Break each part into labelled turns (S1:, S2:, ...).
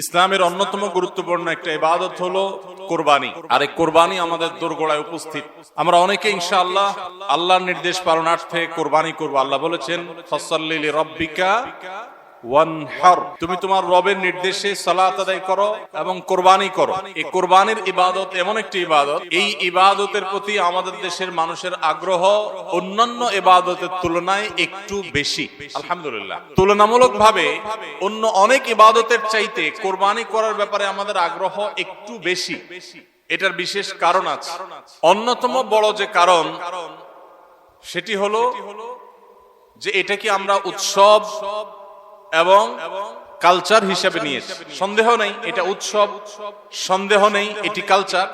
S1: ইসলামের অন্যতম গুরুত্বপূর্ণ একটা ইবাদত হলো কোরবানি। আর এই কোরবানি আমাদের দোরগোড়ায় উপস্থিত। আমরা অনেকে ইনশাআল্লাহ আল্লাহর নির্দেশ পালনার্থে কোরবানি করব। আল্লাহ বলেছেন, ফাসাল্লি লিরাব্বিকা ওয়ানহার, তুমি তোমার রবের নির্দেশে সালাত আদায় করো এবং কোরবানি করো। এই কোরবানির ইবাদত এমন একটি ইবাদত, এই ইবাদতের প্রতি আমাদের দেশের মানুষের আগ্রহ অন্যান্য ইবাদতের তুলনায় একটু বেশি। আলহামদুলিল্লাহ, তুলনামূলকভাবে অন্য অনেক ইবাদতের চাইতে কোরবানি করার ব্যাপারে আমাদের আগ্রহ একটু বেশি। এটার বিশেষ কারণ আছে। অন্যতম বড় যে কারণ সেটি হলো যে এটাকে আমরা উৎসব এবং কালচার হিসেবে নিয়েছি। সন্দেহ নেই এটা উৎসব, সন্দেহ নেই এটি কালচার,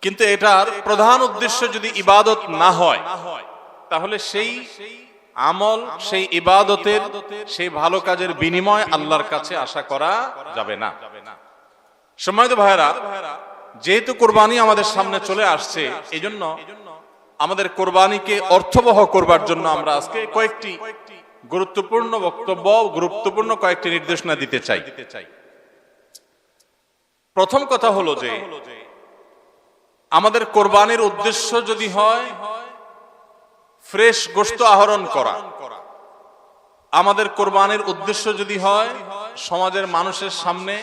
S1: কিন্তু এটার প্রধান উদ্দেশ্য যদি ইবাদত না হয় তাহলে সেই আমল, সেই ইবাদতের, সেই ভালো কাজের বিনিময় আল্লাহর কাছে আশা করা যাবে না। সম্মানিত ভাইরা, যেহেতু কোরবানি আমাদের সামনে চলে আসছে, এজন্য আমাদের কোরবানিকে অর্থবহ করবার জন্য আমরা আজকে কয়েকটি গুরুত্বপূর্ণ বক্তব্য, গুরুত্বপূর্ণ কয়েকটি নির্দেশনা দিতে চাই। প্রথম কথা হলো যে আমাদের কোরবানির উদ্দেশ্য যদি হয় ফ্রেশ গোশত আহরণ করা, আমাদের কোরবানির উদ্দেশ্য যদি হয় সমাজের মানুষের সামনে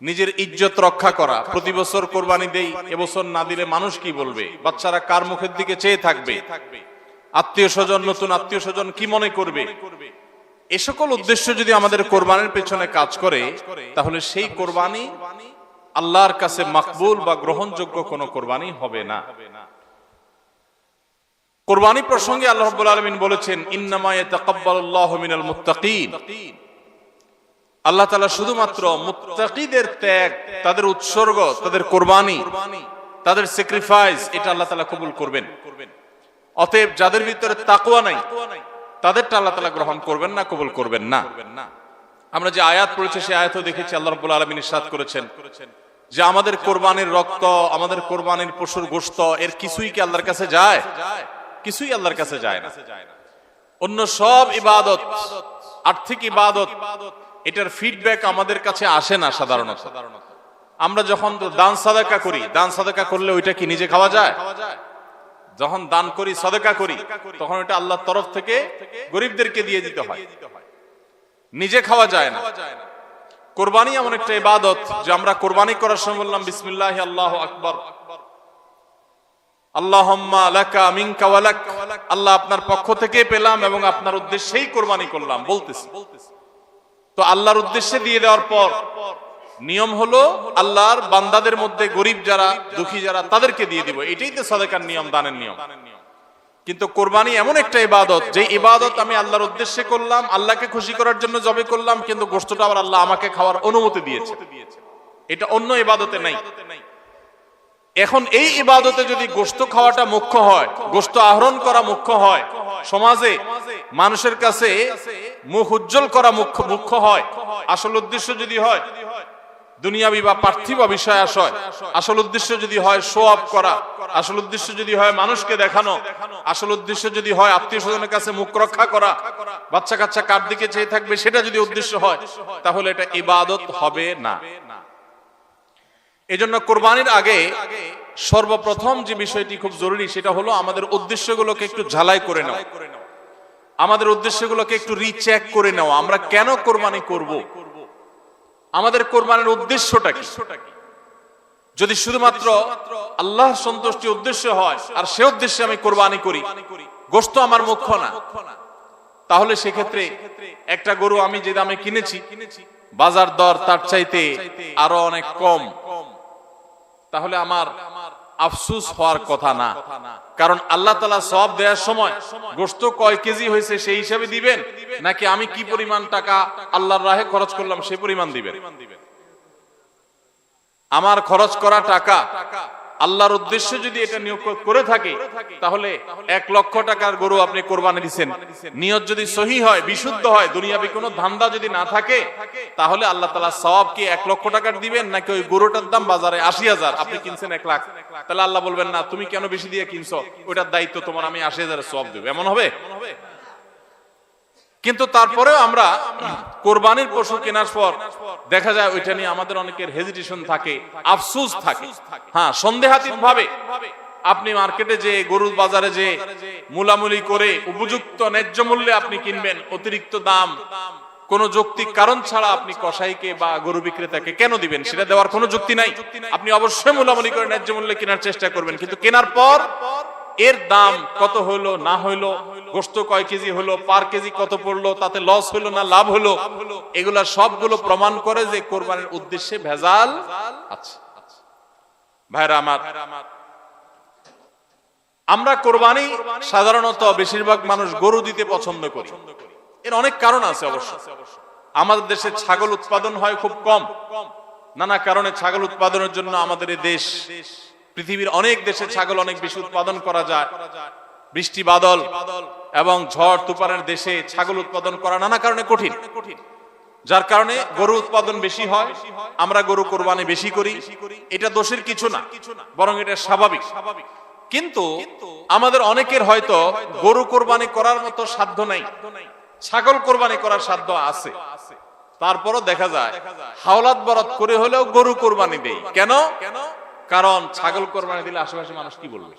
S1: নিজের ইজ্জত রক্ষা করা, প্রতি বছর কোরবানি দেই, এবছর না দিলে মানুষ কি বলবে, বাচ্চারা কার মুখের দিকে চেয়ে থাকবে, আত্মীয় স্বজন, নতুন আত্মীয় স্বজন কি মনে করবে, এ সকল উদ্দেশ্য যদি আমাদের কোরবানির পেছনে কাজ করে তাহলে সেই কোরবানি আল্লাহর কাছে মাকবুল বা গ্রহণযোগ্য কোনো কোরবানি হবে না। কোরবানি প্রসঙ্গে আল্লাহ রাব্বুল আলামিন বলেছেন, ইন্নামা ইয়াতাকাব্বালুল্লাহু মিনাল মুত্তাকিন। আল্লাহ তাআলা শুধুমাত্র মুত্তাকিদের ত্যাগ, তাদের উৎসর্গ, তাদের কোরবানি, তাদের স্যাক্রিফাইস, এটা আল্লাহ তাআলা কবুল করবেন। অতএব যাদের ভিতরে তাকওয়া নাই তাদেরটা আল্লাহ তাআলা গ্রহণ করবেন না, কবুল করবেন না। আমরা যে আয়াত পড়েছি সেই আয়াতও দেখেছি আল্লাহ রাব্বুল আলামিন ইরশাদ করেছেন যে আমাদের কোরবানির রক্ত, আমাদের কোরবানির পশুর গোশত, এর কিছুই কি আল্লাহর কাছে যায়? কিছুই আল্লাহর কাছে যায় না। অন্য সব ইবাদত, আর্থিক ইবাদত, এটার ফিডব্যাক আমাদের কাছে আসে না সাধারণত। আমরা যখন দান সাদাকা করি, দান সাদাকা করলে ওইটা কি নিজে খাওয়া যায়? যখন দান করি, সাদাকা করি, তখন এটা আল্লাহর তরফ থেকে গরিবদেরকে দিয়ে দিতে হয়, নিজে খাওয়া যায় না। কোরবানি এমন একটা ইবাদত যে আমরা কোরবানি করার সময় বললাম বিসমিল্লাহি আল্লাহু আকবার, আল্লাহুম্মা লাকা মিনকা ওয়া লাক, আল্লাহ আপনার পক্ষ থেকে পেলাম এবং আপনার উদ্দেশ্যেই কোরবানি করলাম বলতেছি। তো আল্লাহর উদ্দেশ্যে দিয়ে দেওয়ার পর নিয়ম হলো আল্লাহর বান্দাদের মধ্যে গরিব যারা, দুঃখী যারা, তাদেরকে দিয়ে দিব। এটাই তো সাদাকার নিয়ম, দানের নিয়ম। কিন্তু কোরবানি এমন একটা ইবাদত যে ইবাদত আমি আল্লাহর উদ্দেশ্যে করলাম, আল্লাহকে খুশি করার জন্য জবে করলাম, কিন্তু গোশতটা আবার আল্লাহ আমাকে খাওয়ার অনুমতি দিয়েছে। এটা অন্য ইবাদতে নাই। এখন এই ইবাদতে যদি গোশত খাওয়াটা মুখ্য হয়, গোশত আহরণ করা মুখ্য হয়, সমাজে মানুষের কাছে মুখ উজ্জ্বল করা মুখ্য হয়, আসল উদ্দেশ্য যদি হয় দুনিয়াবি বা পার্থিব বিষয় আশয়, আসল উদ্দেশ্য যদি হয় শো অফ করা, আসল উদ্দেশ্য যদি হয় মানুষকে দেখানো, আসল উদ্দেশ্য যদি হয় আত্মীয় স্বজনের কাছে মুখ রক্ষা করা, বাচ্চা কাচ্চা কার দিকে চেয়ে থাকবে সেটা যদি উদ্দেশ্য হয়, তাহলে এটা ইবাদত হবে না। এজন্য কোরবানির আগে সর্বপ্রথম যে বিষয়টি খুব জরুরি সেটা হলো আমাদের উদ্দেশ্যগুলোকে একটু ঝালাই করে নেওয়া, আমাদের উদ্দেশ্যগুলোকে একটু রিচেক করে নেওয়া। আমরা কেন কোরবানি করব? আমাদের কোরবানির উদ্দেশ্যটা কি? যদি শুধুমাত্র আল্লাহ সন্তুষ্টি উদ্দেশ্য হয় আর সে উদ্দেশ্যে আমি কোরবানি করি, গোশত আমার মুখ্য না, তাহলে সেক্ষেত্রে একটা গরু আমি যে দামে কিনেছি বাজার দর তার চাইতে আরো অনেক কম, তাহলে আমার আফসোস হওয়ার কথা না। কারণ আল্লাহ তাআলা সওয়াব দেওয়ার সময় গোশত কয় কেজি হয়েছে সেই হিসাবে দিবেন, নাকি আমি কি পরিমাণ টাকা আল্লাহর রাহে খরচ করলাম সেই পরিমাণ দিবেন? আমার খরচ করা টাকা আল্লাহর উদ্দেশ্যে যদি এটা নিয়োগ করে থাকে, তাহলে 1 লক্ষ টাকার গরু আপনি কোরবানি দিবেন, নিয়ত যদি সহি হয়, বিশুদ্ধ হয়, দুনিয়াবি কোনো ধান্দা যদি না থাকে, তাহলে আল্লাহ তাআলা সওয়াব কি 1 লক্ষ টাকার দিবেন, নাকি ওই গরুটার দাম বাজারে 80,000, আপনি কিনছেন 1 লাখ, তাহলে আল্লাহ বলবেন না তুমি কেন বেশি দিয়ে কিনছো, ওটার দায়িত্ব তোমার, আমি 80,000 সওয়াব দেব, এমন হবে? কিন্তু তারপরেও আমরা কোরবানির পশু কেনার পর দেখা যায় ওইটা নিয়ে আমাদের অনেকের হেজিটেশন থাকে, আফসোস থাকে। হ্যাঁ, সন্দেহাতীত ভাবে আপনি মার্কেটে যে গরুর বাজারে যে মূলামূলি করে উপযুক্ত ন্যায্য মূল্যে আপনি কিনবেন, অতিরিক্ত দাম কোন যৌক্তিক কারণ ছাড়া আপনি কসাইকে বা গরু বিক্রেতাকে কেন দিবেন? সেটা দেওয়ার কোনো যুক্তি নাই। আপনি অবশ্যই মূলামূলি করে ন্যায্য মূল্যে কেনার চেষ্টা করবেন, কিন্তু কেনার পর এর দাম কত হলো না হলো, গোশত কয় কেজি হলো, পার কেজি কত পড়লো, তাতে লস হলো না লাভ হলো, এগুলা সবগুলো প্রমাণ করে যে কোরবানির উদ্দেশ্যে ভেজাল আছে। ভাইরা আমার, আমরা কোরবানি সাধারণত বেশিরভাগ মানুষ গরু দিতে পছন্দ করি। এর অনেক কারণ আছে অবশ্য। আমাদের দেশে ছাগল উৎপাদন হয় খুব কম। নানা কারণে ছাগল উৎপাদনের জন্য আমাদের এই দেশ, পৃথিবীর অনেক দেশে ছাগল অনেক বেশি উৎপাদন করা যায়। বৃষ্টি বাদল এবং ঝড় তুফানের দেশে ছাগল উৎপাদন করা নানা কারণে কঠিন, যার কারণে গরু উৎপাদন বেশি হয়, আমরা গরু কোরবানি বেশি করি। এটা দোষের কিছু না, বরং এটা স্বাভাবিক। কিন্তু আমাদের অনেকের হয়তো গরু কোরবানি করার মতো সাধ্য নাই, ছাগল কোরবানি করার সাধ্য আছে। তারপরও দেখা যায় হাওলাত বরাত করে হলেও গরু কোরবানি দেই। কেন? কারণ ছাগল কোরবানি দিলে আশেপাশে মানুষ কি বলবে।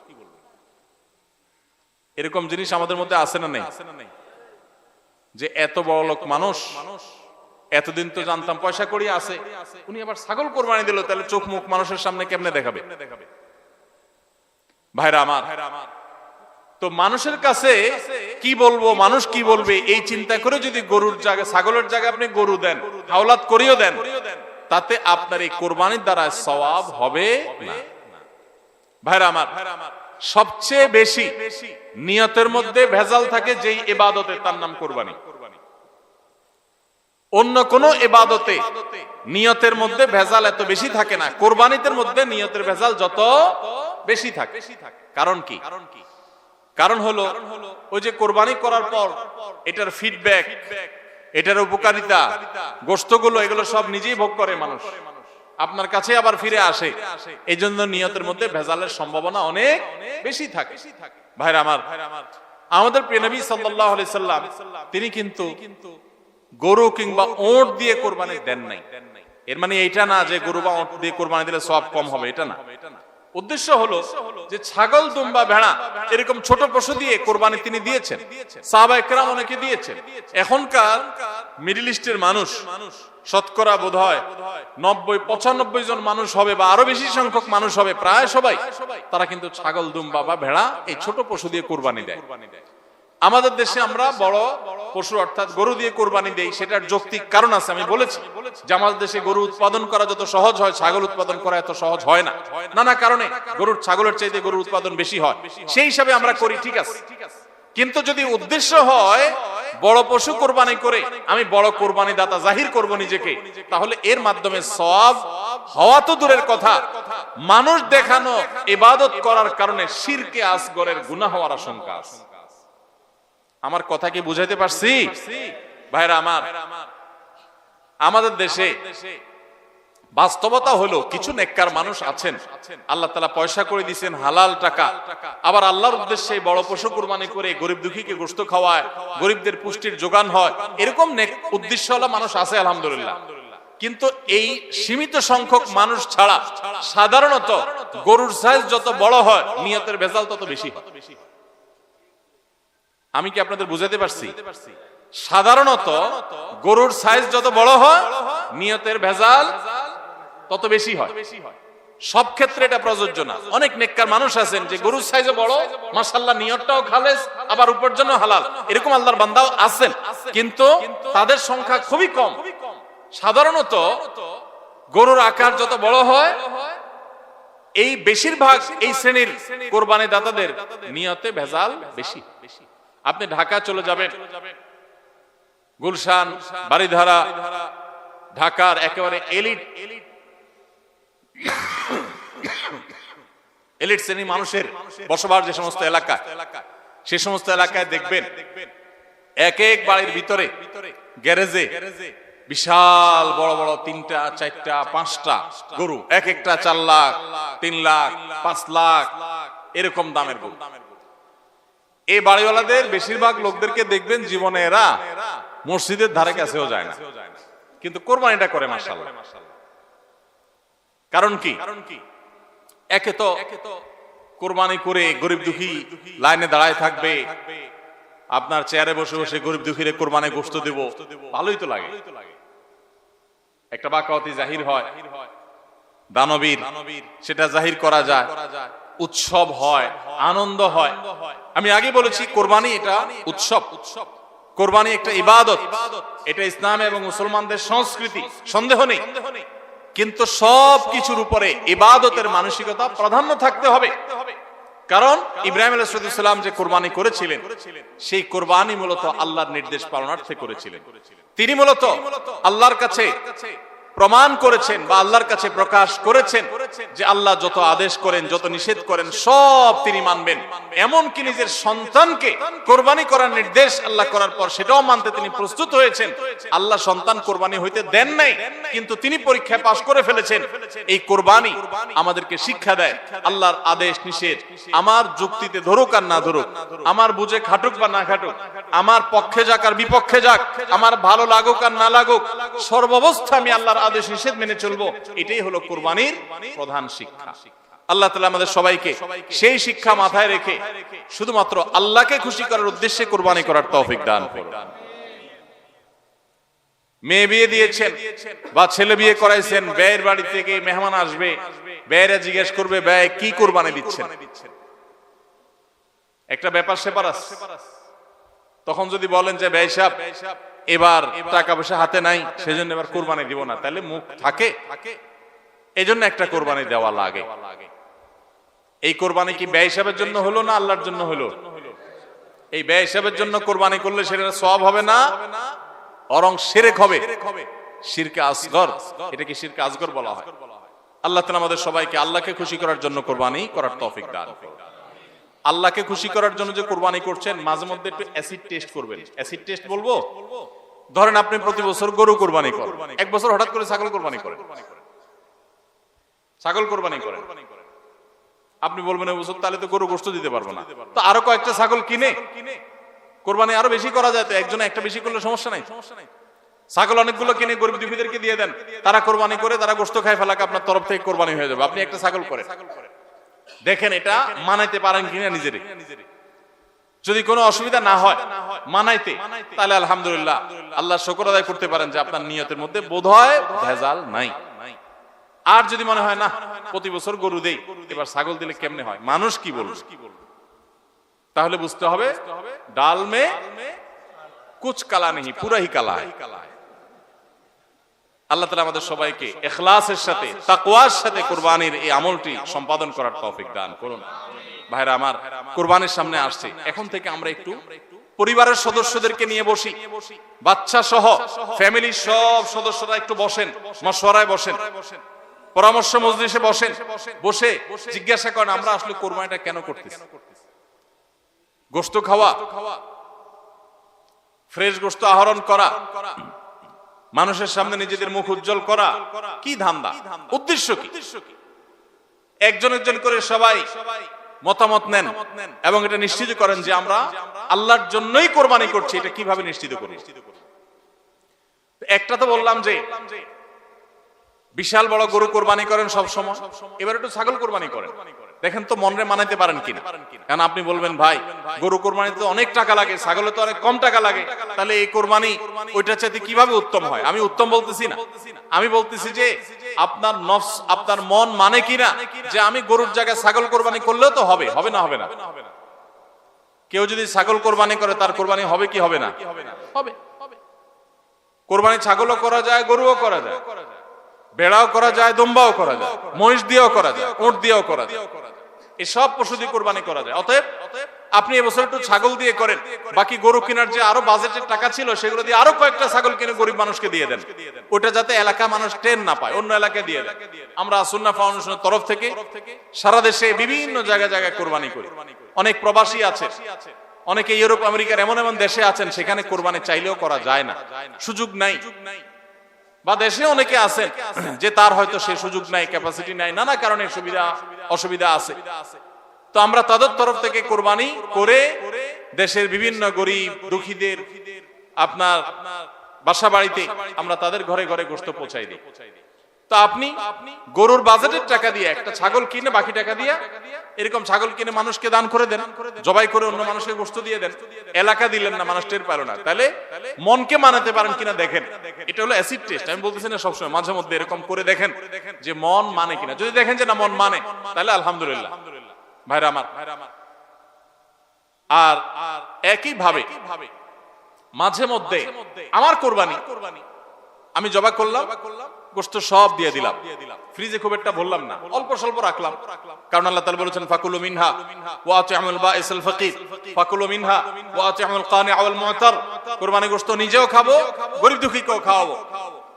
S1: এরকম জিনিস আমাদের মধ্যে আছে না নেই? যে এত বড় লোক মানুষ, এতদিন তো জানতাম পয়সা করি আছে, উনি আবার ছাগল কোরবানি দিল, তাহলে চোখ মুখ মানুষের সামনে কেমনে দেখাবে? ভাইরা আমার, তো মানুষের কাছে কি বলবো, মানুষ কি বলবে, এই চিন্তা করে যদি গরুর জায়গায় ছাগলের জায়গায় আপনি গরু দেন, হাওলাত করিও দেন, তাতে আপনার এই কোরবানির দ্বারা সওয়াব হবে না। ভাইরা আমার, সবচেয়ে বেশি নিয়তের মধ্যে ভেজাল থাকে যেই ইবাদতে, তার নাম কোরবানি। অন্য কোন ইবাদতে নিয়তের মধ্যে ভেজাল এত বেশি থাকে না, কোরবানিতে মধ্যে নিয়তের ভেজাল যত বেশি থাকে। কারণ কি? কারণ হলো ওই যে কোরবানি করার পর এটার ফিডব্যাক, এটার উপকারিতা, গোশতগুলো এগুলো সব নিজেই ভোগ করে মানুষ, আপনার কাছে আবার ফিরে আসে। এই জন্য নিয়তের মধ্যে ভেজালের সম্ভাবনা অনেক বেশি থাকে। ভাইরা আমার, আমাদের প্রিয় নবী সাল্লাল্লাহু আলাইহি সাল্লাম তিনি কিন্তু গরু কিংবা ওঁট দিয়ে কোরবানি দেন নাই। এর মানে এইটা না যে গরু বা ওঁট দিয়ে কোরবানি দিলে সওয়াব কম হবে, এটা না। উদ্দেশ্য হলো যে ছাগল, দুম্বা, ভেড়া এরকম ছোট পশু দিয়ে কোরবানি তিনি দিয়েছেন, সাহাবায়ে কেরাম অনেকে দিয়েছেন। এখনকার মিডল ইস্টের মানুষ শতকরা বোধহয় 90-95 জন মানুষ হবে, বা আরো বেশি সংখ্যক মানুষ হবে, প্রায় সবাই, তারা কিন্তু ছাগল, দুম্বা বা ভেড়া এই ছোট পশু দিয়ে কোরবানি দেয়। আমাদের দেশে আমরা বড় পশু অর্থাৎ গরু দিয়ে কোরবানি দেই, সেটার যৌক্তিক কারণ আছে। আমি বলেছি যে আমাদের দেশে গরু উৎপাদন করা যত সহজ হয়, ছাগল উৎপাদন করা এত সহজ হয় না। নানা কারণে গরুর, ছাগলের চাইতে গরুর উৎপাদন বেশি হয়, সেই হিসাবে আমরা করি, ঠিক আছে। কিন্তু যদি উদ্দেশ্য হয় বড় পশু কোরবানি করে আমি বড় কোরবানি দাতা জাহির করব নিজেকে, তাহলে এর মাধ্যমে সওয়াব হওয়া তো দূরের কথা, মানুষ দেখানো ইবাদত করার কারণে শিরকে আসগরের গুনাহ হওয়ার আশঙ্কা আছে। আমার কথা কি বুঝাইতে পারছি? ভাইরা আমার, আমাদের দেশে বাস্তবতা হলো কিছু নেককার মানুষ আছেন, আল্লাহ তাআলা পয়সা করে দিয়েছেন, হালাল টাকা, আবার আল্লাহর উদ্দেশ্যে বড় পশু কুরবানি করে গরিব দুঃখীকে গোশত খাওয়ায়, গরিবদের পুষ্টির যোগান হয়, এরকম নেক উদ্দেশ্যওয়ালা মানুষ আছে আলহামদুলিল্লাহ। কিন্তু এই সীমিত সংখ্যক মানুষ ছাড়া সাধারণত গরুর সাইজ যত বড় হয় নিয়তের ভেজাল তত বেশি হয়। আমি কি আপনাদের বুঝাতে পারছি? সাধারণত গরুর সাইজ যত বড় হয় নিয়তের ভেজাল তত বেশি হয়। সব ক্ষেত্রে এটা প্রযোজ্য না। অনেক নেককার মানুষ আছেন যে গরুর সাইজও বড়, মাশাআল্লাহ নিয়তটাও খালেস, আবার উপার্জনও হালাল, এরকম আল্লাহর বান্দাও আছেন, কিন্তু তাদের সংখ্যা খুবই কম। সাধারণত গরুর আকার যত বড় হয়, এই বেশিরভাগ এই শ্রেণীর কোরবানি দাতাদের নিয়তে ভেজাল বেশি। আপনি ঢাকা চলে যাবেন, গুলশান, বারিধারা, ঢাকার একেবারে এলিট শ্রেণীর মানুষের বসবাস যে সমস্ত এলাকা, সে সমস্ত এলাকায় দেখবেন এক এক বাড়ির ভিতরে গ্যারেজে বিশাল বড় বড় 3টা, 4টা, 5টা গরু, এক একটা 4 লাখ, 3 লাখ, 5 লাখ এরকম দামের গরু। এই বাড়িওয়ালাদের বেশিরভাগ লোকদেরকে দেখবেন জীবনে এরা মসজিদের ধারে কাছেও যায় না, কিন্তু কোরবানিটা করে মাশাআল্লাহ। কারণ কি? একে তো কোরবানি করে গরিব দুঃখী লাইনে দাঁড়ায় থাকবে, আপনার চেয়ারে বসে বসে গরিব দুঃখীরে কোরবানি গোশত দেব, ভালোই তো লাগে। একটা বাকাওয়াতি জাহির হয়, দানবীর সেটা জাহির করা যায়, উৎসব হয়, আনন্দ হয়। আমি আগে বলেছি কোরবানি এটা উৎসব, কোরবানি একটা ইবাদত, এটা ইসলাম এবং মুসলমানদের সংস্কৃতি, সন্দেহ নেই। কিন্তু সব কিছুর উপরে ইবাদতের মানসিকতা প্রাধান্য থাকতে হবে। কারণ ইব্রাহিম আলাইহিস সালাম যে কোরবানি করেছিলেন, সেই কোরবানি মূলত আল্লাহর নির্দেশ পালনার্থে করেছিলেন। তিনি মূলত আল্লাহর কাছে প্রমাণ করেছেন বা আল্লাহর কাছে প্রকাশ করেছেন যে আল্লাহ যত আদেশ করেন, যত নিষেধ করেন সব তিনি মানবেন। এমনকি নিজের সন্তানকে কোরবানি করার নির্দেশ আল্লাহ করার পর সেটাও মানতে তিনি প্রস্তুত হয়েছেন। আল্লাহ সন্তান কোরবানি হইতে দেন নাই, কিন্তু তিনি পরীক্ষায় পাশ করে ফেলেছেন। এই কোরবানি আমাদেরকে শিক্ষা দেয় আল্লাহর আদেশ নিষেধ আমার যুক্তিতে ধরুক আর না ধরুক, আমার বুঝে খাটুক বা না খাটুক, আমার পক্ষে যাক আর বিপক্ষে যাক, আমার ভালো লাগুক আর না লাগুক, সর্বাবস্থা আমি আল্লাহর আদেশ নিষেধ মেনে চলবো। এটাই হলো কোরবানির প্রধান শিক্ষা। আল্লাহ তাআলা আমাদের সবাইকে সেই শিক্ষা মাথায় রেখে শুধুমাত্র আল্লাহকে খুশি করার উদ্দেশ্যে কোরবানি করার তৌফিক দান করুন। মেয়ে বিয়ে দিয়েছেন বা ছেলে বিয়ে করাইছেন, ব্যয়ের বাড়ি থেকে মেহমান আসবে, ব্যয়েরা জিজ্ঞেস করবে ব্যয় কি কোরবানি দিচ্ছেন। একটা ব্যাপার সেপার আছে। তখন যদি বলেন যে ব্যয় সাহেব এবার টাকা পয়সা হাতে নাই, সেজন্য এবার কোরবানি দিব না, তাহলে মুখ থাকে। এই জন্য একটা কোরবানি দেওয়া লাগে। এই কোরবানি কি ব্যয় হিসাবের জন্য হলো না আল্লাহর জন্য হলো? এই ব্যয় হিসাবের জন্য কোরবানি করলে সেটা সওয়াব হবে না, বরং শিরক হবে, শিরকে আসগর। এটাকে শিরকে আসগর বলা হয়। আল্লাহ তাআলা আমাদের সবাইকে আল্লাহকে খুশি করার জন্য কোরবানি করার তৌফিক দান করুন। আল্লাহকে খুশি করার জন্য যে কোরবানি করছেন, মাঝে মধ্যে একটু অ্যাসিড টেস্ট করবেন। অ্যাসিড টেস্ট বলবো, ধরেন আপনি প্রতি বছর গরু কোরবানি করেন, এক বছর হঠাৎ করে ছাগল কোরবানি করেন, ছাগল কোরবানি করেন। আপনি বলবেন এই বছর তাহলে তো গরু গোশত দিতে পারবো না, তো আরো কয়েকটা ছাগল কিনে কোরবানি আরো বেশি করা যায়, তো একজনে একটা বেশি করলে সমস্যা নাই। ছাগল অনেকগুলো কিনে গরিব দুঃখীদেরকে দিয়ে দেন, তারা কোরবানি করে, তারা গোশত খায় ফেলাকে আপনার তরফ থেকে কোরবানি হয়ে যাবে। আপনি একটা ছাগল করে দেখেন এটা মানাইতে পারেন কিনা নিজেরই। যদি কোনো অসুবিধা না হয় মানাইতে, তাহলে আলহামদুলিল্লাহ আল্লাহ শুকর আদায় করতে পারেন যে আপনার নিয়তের মধ্যে বোধহয় ভেজাল নাই। আর যদি মনে হয় না প্রতি বছর গরু দেই, এবার ছাগল দিলে কেমনে হয়, মানুষ কি বলবে, তাহলে বুঝতে হবে ডাল মে কুছ কালা নেই, পুরা হি কালা है। আল্লাহ তাআলা আমাদের সবাইকে ইখলাসের সাথে তাকওয়ার সাথে কুরবানির এই আমলটি সম্পাদন করার তৌফিক দান করুন। ভাইরা আমার, কুরবানির সামনে আসছে, এখন থেকে আমরা একটু পরিবারের সদস্যদেরকে নিয়ে বসি, বাচ্চা সহ ফ্যামিলির সব সদস্যরা একটু বসেন, মশওয়ারায় বসেন, পরামর্শ মজলিসে বসেন, বসে জিজ্ঞাসা করেন আমরা আসলে কুরবানিটা কেন করতেছি। গোশত খাওয়া, ফ্রেশ গোশত আহরণ করা, মানুষের সামনে নিজেদের মুখ উজ্জ্বল করা, কি ধান্দা, উদ্দেশ্য কি? একজন একজন করে সবাই মতামত নেন এবং এটা নিশ্চিত করেন যে আমরা আল্লাহর জন্যই কোরবানি করছি। এটা কিভাবে নিশ্চিত করব? একটা তো বললাম যে বিশাল বড় গরু কোরবানি করেন সব সময়, এবার একটু ছাগল কোরবানি করেন, দেখেন তো মনরে মানাইতে পারেন কিনা। কারণ আপনি বলবেন ভাই গরু কোরবানিতে অনেক টাকা লাগে, ছাগলে তো অনেক কম টাকা লাগে, তাহলে এই কোরবানি ওইটা চাইতে কিভাবে উত্তম হয়? আমি উত্তম বলতেছি না, আমি বলতেছি যে আপনার নফস, আপনার মন মানে কিনা যে আমি গরুর জায়গায় ছাগল কোরবানি করলেও তো হবে, হবে না হবে না? কেউ যদি ছাগল কোরবানি করে তার কোরবানি হবে কি হবে না? হবে। কোরবানি ছাগলও করা যায়, গরুও করা যায়, বেড়াও করা যায়, দুম্বাও করা যায়, মহিষ দিয়েও করা যায়, উট দিয়েও করা যায়, এই সব পশু দিয়ে কোরবানি করা যায়। অতএব আপনি এবছর একটু ছাগল দিয়ে করেন, বাকি গরু কেনার যে আরো বাজেটের টাকা ছিল সেগুলো দিয়ে আরো কয়েকটা ছাগল কিনে গরিব মানুষকে দিয়ে দেন, ওটা যাতে এলাকা মানুষ ট্রেন না পায়, অন্য এলাকায় দিয়ে দেন। আমরা সুন্নাহ ফাউন্ডেশনের তরফ থেকে সারা দেশে বিভিন্ন জায়গায় জায়গায় কোরবানি করি। অনেক প্রবাসী আছে, অনেকে ইউরোপ আমেরিকার এমন এমন দেশে আছেন সেখানে কোরবানি চাইলেও করা যায় না, সুযোগ নাই, বা দেশে অনেকে আছেন যে তার হয়তো সে সুযোগ নাই, ক্যাপাসিটি নাই, নানা কারণে সুবিধা অসুবিধা আছে। তো তো আমরা তাদের তরফ থেকে কোরবানি করে দেশের বিভিন্ন গরিব দুঃখীদের আপনার বাসা বাড়িতে আমরা তাদের ঘরে ঘরে গোশত পৌঁছাই দিই। তো আপনি গরুর বাজেটের টাকা দিয়ে একটা ছাগল কিনে বাকি টাকা দিয়ে এরকম ছাগল কিনে মানুষকে দান করে দেন, জবাই করে অন্য মানুষকে গোশত দিয়ে দেন, এলাকা দিলেন না, মানুষ টের পেল না, তাহলে মনকে মানাতে পারেন কিনা দেখেন। এটা হলো অ্যাসিড টেস্ট। আমি বলতেছি না সবসময়, মাঝে মধ্যে এরকম করে দেখেন যে মন মানে কিনা। যদি দেখেন যে না মন মানে, তাহলে আলহামদুলিল্লাহ ভাইরা আমার। আর একই ভাবে মাঝে মধ্যে আমার কোরবানি আমি জবাই করলাম, গোশত সব দিয়ে দিলাম, ফ্রিজে খুব একটা ভরলাম না, অল্প স্বল্প রাখলাম, কারণ আল্লাহ তাআলা বলেছেন ফাকুলু মিনহা ওয়া আতিমুল বাঈসাল ফাকির ফাকুলু মিনহা ওয়া আতিমুল কানিআ ওয়াল মু'তার। কুরবানি গোশত নিজেও খাবো, গরীব দুঃখীকেও খাওয়াবো,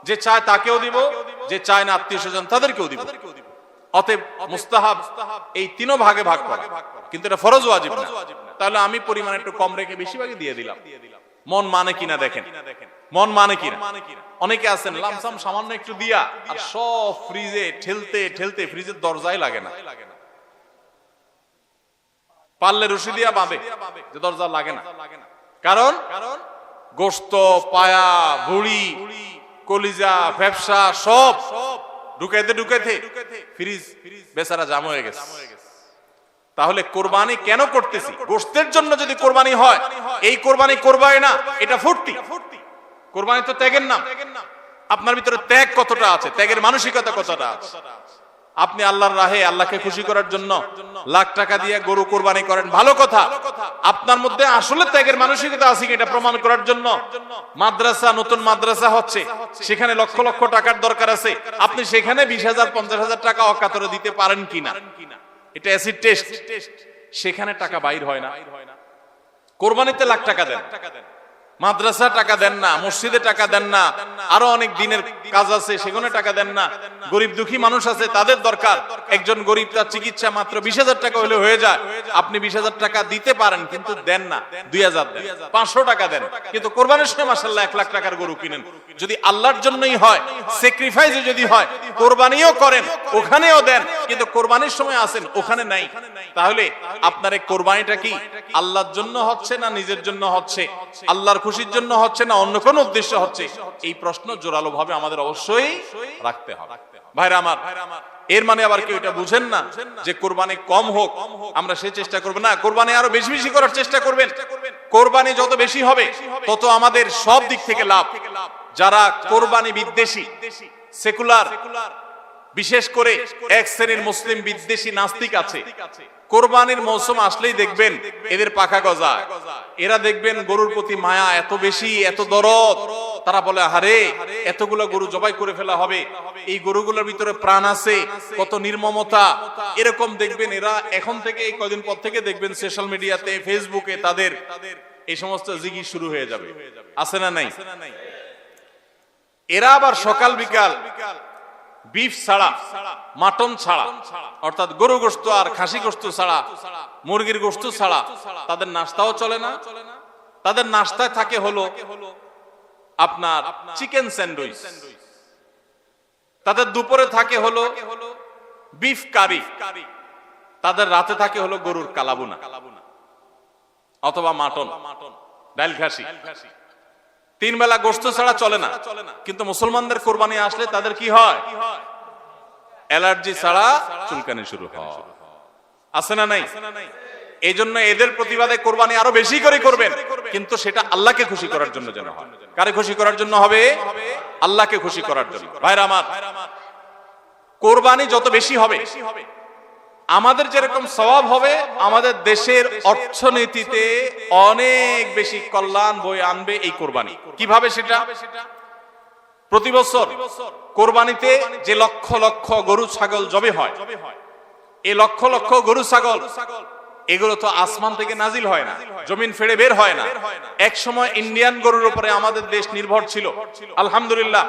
S1: যে চায় তাকেও দিব, যে চায় না আত্মীয়স্বজন তাদেরকেও দিব। অতএব মুস্তাহাব এই তিনও ভাগে ভাগ করা, কিন্তু এটা ফরজ ওয়াজিব না। তাহলে আমি পরিমাণ একটু কম রেখে বেশিরভাগই দিয়ে দিলাম। মন মানে কিনা দেখেন, মন মানে কিনা। অনেকে আছেন লামসাম সামান্য একটু দিয়া আর সব ফ্রিজে ঠেলতে ঠেলতে ফ্রিজের দরজায় লাগে না, পারলে রশি দিয়া বাঁধে যে দরজা লাগে না। কারণ গোশত, পায়া, ভুড়ি, কলিজা, ফ্যাপসা সব ঢুকাইতে ঢুকাইতে ফ্রিজ বেচারা জাম হয়ে গেছে। তাহলে কোরবানি কেন করতেছি? গোশতের জন্য যদি কোরবানি হয়, এই কোরবানি করবাই না, এটা ফুর্তি। কোরবানি তো ত্যাগের নাম। আপনার ভিতরে ত্যাগ কতটা আছে, ত্যাগের মানসিকতা কতটা আছে। আপনি আল্লাহর রাহে আল্লাহকে খুশি করার জন্য লাখ টাকা দিয়ে গরু কোরবানি করেন, ভালো কথা। আপনার মধ্যে আসলে ত্যাগের মানসিকতা আছে কি এটা প্রমাণ করার জন্য মাদ্রাসা, নতুন মাদ্রাসা হচ্ছে, সেখানে লক্ষ লক্ষ টাকার দরকার আছে, আপনি সেখানে 20,000 50,000 টাকা অকাতরে দিতে পারেন কিনা, এটা অ্যাসিড টেস্ট। সেখানে টাকা বাইর হয় না। কোরবানিতে লাখ টাকা দেন, মাদ্রাসা টাকা দেন না, মসজিদে টাকা দেন না, আরো অনেক দিনের কাজ আছে সেখানে টাকা দেন না। গরিব দুঃখী মানুষ আছে, তাদের দরকার। একজন গরিব তার চিকিৎসা মাত্র 20,000 টাকা হলে হয়ে যায়, আপনি 20,000 টাকা দিতে পারেন কিন্তু দেন না, 2,000 দেন, 500 টাকা দেন, কিন্তু কোরবানির সময় মাশাআল্লাহ 1 লাখ টাকার গরু কিনেন। যদি আল্লাহর জন্যই হয়, স্যাক্রিফাইস যদি হয়, কোরবানিও করেন, ওখানেও দেন, কিন্তু কোরবানির সময় আসেন ওখানে নাই, তাহলে আপনার এই কোরবানিটা কি আল্লাহর জন্য হচ্ছে না নিজের জন্য হচ্ছে, আল্লাহর খুশির জন্য হচ্ছে না অন্য কোন উদ্দেশ্য হচ্ছে? এই প্রশ্ন জোরালো ভাবে আমাদের অবশ্যই রাখতে হবে ভাইরা আমার। এর মানে আবার কেউ এটা বুঝেন না যে কোরবানি কম হোক আমরা সেই চেষ্টা করব না, কোরবানি আরো বেশি বেশি করার চেষ্টা করবেন। কোরবানি যত বেশি হবে তত আমাদের সব দিক থেকে লাভ। যারা কোরবানি বিদ্বেষী, সেকুলার, বিশেষ করে এক শ্রেণীর মুসলিম বিদ্বেষী নাস্তিক আছে, কোরবানির মৌসুম আসলেই দেখবেন এদের পাখা গজায়। এরা দেখবেন গরুর প্রতি মায়া এত বেশি, এত দরদ, তারা বলে আরে এতগুলো গরু জবাই করে ফেলা হবে, এই গরুগুলোর ভিতরে প্রাণ আছে, কত নির্মমতা। এরকম দেখবেন এরা এখন থেকে এই কয়দিন পর থেকে দেখবেন সোশ্যাল মিডিয়াতে, ফেসবুকে তাদের এই সমস্ত জিগি শুরু হয়ে যাবে, আছে না নাই? এরা আবার সকাল বিকাল বিফ ছাড়া, মাটন ছাড়া, অর্থাৎ গরু গোশত আর খাসি গোশত ছাড়া, মুরগির গোশত ছাড়া তাদের নাস্তাও চলে না। তাদের নাস্তায় থাকে হলো আপনার চিকেন স্যান্ডউইচ, তাদের দুপুরে থাকে হলো বিফ কারি, তাদের রাতে থাকে হলো গরুর কালাবুনা অথবা মাটন, ডাল খাসি। 3 বেলা গোশত ছাড়া চলে না। কিন্তু মুসলমানদের কোরবানি আসলে তাদের কি হয়? অ্যালার্জি ছাড়া চুলকানি শুরু হয়, আছে না নাই? এই জন্য এদের প্রতিবাদে কোরবানি আরো বেশি করে করবেন, কিন্তু সেটা আল্লাহকে খুশি করার জন্য যেন হয়। কারে খুশি করার জন্য হবে? আল্লাহকে খুশি করার জন্য। ভাইরা আমার, কোরবানি যত বেশি হবে আমাদের যেরকম সওয়াব হবে, আমাদের দেশের অর্থনীতিতে অনেক বেশি কল্যাণ বয়ে আনবে এই কোরবানি। কিভাবে সেটা? প্রতি বছর কোরবানিতে যে লক্ষ লক্ষ গরু ছাগল জবে হয়, এই লক্ষ লক্ষ গরু ছাগল এগুলো তো আসমান থেকে নাজিল হয় না, জমিন ফেড়ে বের হয় না। এক সময় ইন্ডিয়ান গরুর উপরে আমাদের দেশ নির্ভর ছিল। আলহামদুলিল্লাহ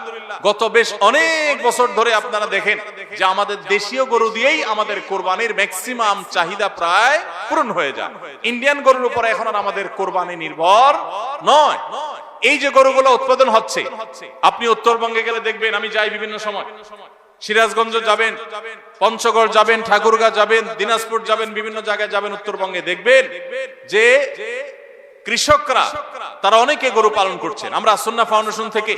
S1: গত বেশ অনেক বছর ধরে আপনারা দেখেন যে আমাদের দেশীয় গরু দিয়েই আমাদের কোরবানির ম্যাক্সিমাম চাহিদা প্রায় পূরণ হয়ে যায়। ইন্ডিয়ান গরুর উপরে এখন আর আমাদের কোরবানি নির্ভর নয়। এই যে গরুগুলো উৎপাদন হচ্ছে, আপনি উত্তরবঙ্গে গেলে দেখবেন, আমি যাই বিভিন্ন সময়, সিরাজগঞ্জ যাবেন, পঞ্চগড় যাবেন, ঠাকুরগাঁ যাবেন, দিনাজপুর যাবেন, বিভিন্ন জায়গায় যাবেন উত্তরবঙ্গে, দেখবেন যে কৃষকরা তারা অনেকে গরু পালন করছেন। আমরা সুন্নাহ ফাউন্ডেশন থেকে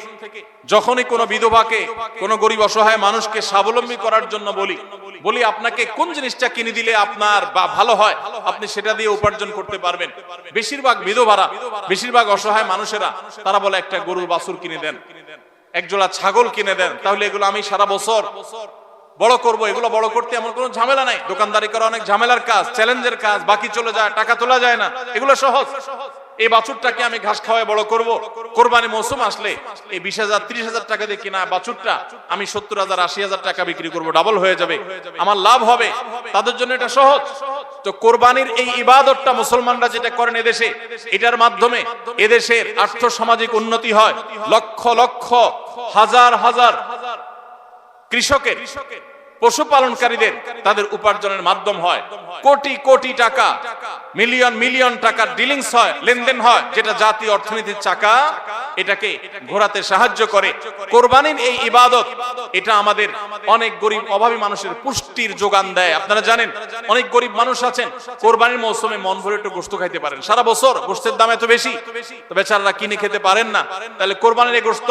S1: যখনই কোনো বিধবাকে, কোনো গরিব অসহায় মানুষকে স্বাবলম্বী করার জন্য বলি আপনাকে কোন জিনিসটা কিনে দিলে আপনার বা ভালো হয়, আপনি সেটা দিয়ে উপার্জন করতে পারবেন, বেশিরভাগ বিধবারা, বেশিরভাগ অসহায় মানুষেরা তারা বলে একটা গরুর বাছুর কিনে দেন, একজোড়া ছাগল কিনে দেন, তাহলে এগুলো আমি সারা বছর বড় করব। এগুলো বড় করতে এমন কোনো ঝামেলা নাই, দোকানদারি করা অনেক ঝামেলার কাজ, চ্যালেঞ্জের কাজ, বাকি চলে যায়, টাকা তোলা যায় না, এগুলো সহজ। এই বাছুরটাকে আমি ঘাস খাওয়ায় বড় করব, কোরবানি মৌসুম আসলে এই 20,000 30,000 টাকা দিয়ে কিনা বাছুরটা আমি 70,000 80,000 টাকা বিক্রি করব, ডাবল হয়ে যাবে, আমার লাভ হবে, তাদের জন্য এটা সহজ। তো কোরবানির এই ইবাদতটা মুসলমানরা যেটা করেন এদেশে, এটার মাধ্যমে এদেশের আর্থ সামাজিক উন্নতি হয়, লক্ষ লক্ষ হাজার হাজার কৃষকের, পশুপালনকারীদের তাদের উপার্জনের মাধ্যম হয়, কোটি কোটি টাকা, মিলিয়ন মিলিয়ন টাকার ডিলিংস হয়, লেনদেন হয়, যেটা জাতীয় অর্থনীতির চাকা এটাকে ঘোরাতে সাহায্য করে। কোরবানির এই ইবাদত এটা আমাদের অনেক গরিব অভাবী মানুষের পুষ্টির যোগান দেয়। আপনারা জানেন অনেক গরিব মানুষ আছেন কোরবানির মৌসুমে মন ভরে একটু গোশত খাইতে পারেন, সারা বছর গোশতের দাম এত বেশি, তো বেচারারা কিনে খেতে পারেন না, তাহলে কোরবানির এই গোশত